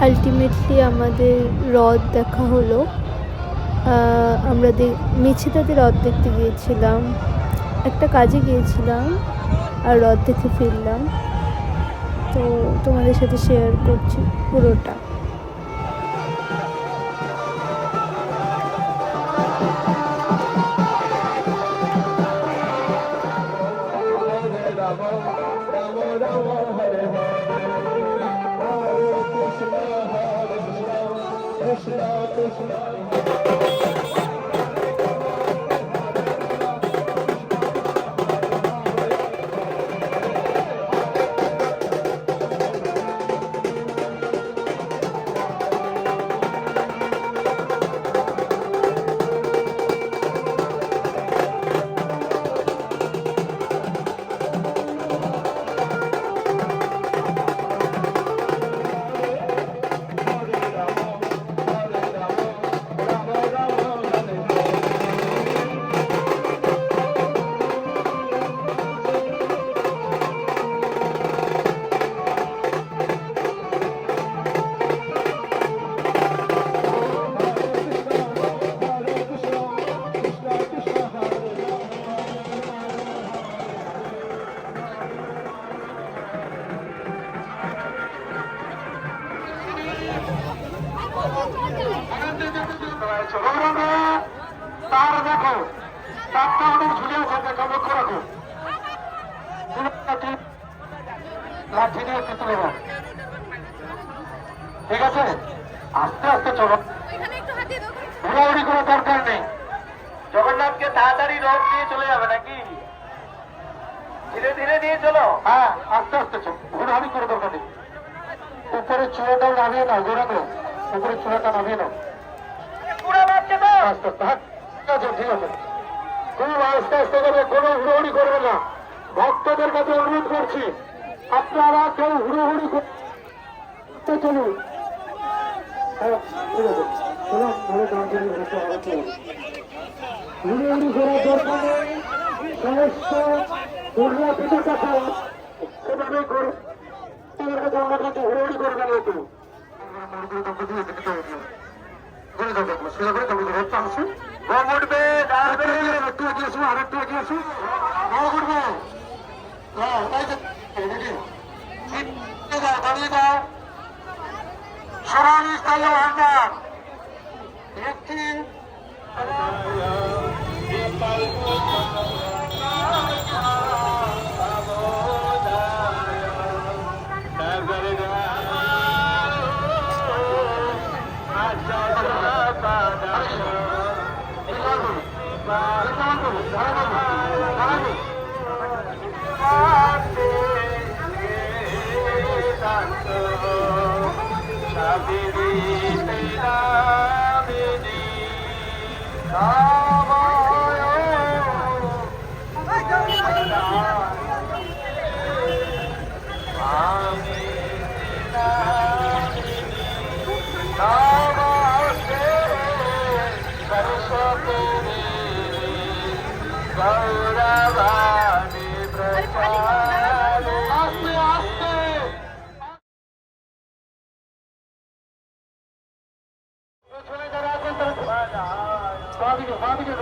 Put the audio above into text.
Ultimately আমাদের হ্রদ দেখা হলো। আমরা মেছেদাতে হ্রদ দেখতে গিয়েছিলাম, একটা কাজে গিয়েছিলাম আর হ্রদ দেখে ফিরলাম। তো তোমাদের সাথে শেয়ার করছি পুরোটা। তার দেখো তারটা আমাদের ঝুলে আছে, দেখো লক্ষ্য রাখো। লাঠি নিয়ে তুলে দাও, ঠিক আছে? আস্তে আস্তে চলো, ঘোরাঘুরি কোনো দরকার নেই। জগন্নাথকে তাড়াতাড়ি রথ দিয়ে চলে যাবে নাকি? ধীরে ধীরে নিয়ে চলো। হ্যাঁ, আস্তে আস্তে চলো, ঘোরাঘুরি করে দরকার নেই। উপরে চূড়াটাও নামিয়ে নাও, ঘোরানো উপরে চূড়াটা নামিয়ে নাও। আস্তে আস্তে, হ্যাঁ ঠিক আছে ঠিক আছে, খুব আস্তে আস্তে করবে, কোনো হুড়োহুড়ি করবে না। ভক্তদের কাছে অনুরোধ করছি, আপনারা কেউ হুড়োহুড়ি করতে চলুন। হ্যাঁ ঠিক আছে, চলো হুড়োহুড়ি করার দরকার নেই। সমস্ত দুর্গা পিঠের কাছে সেভাবে করবে, আমরা কিন্তু হুড়োহুড়ি করবে না। একটু বাদিকে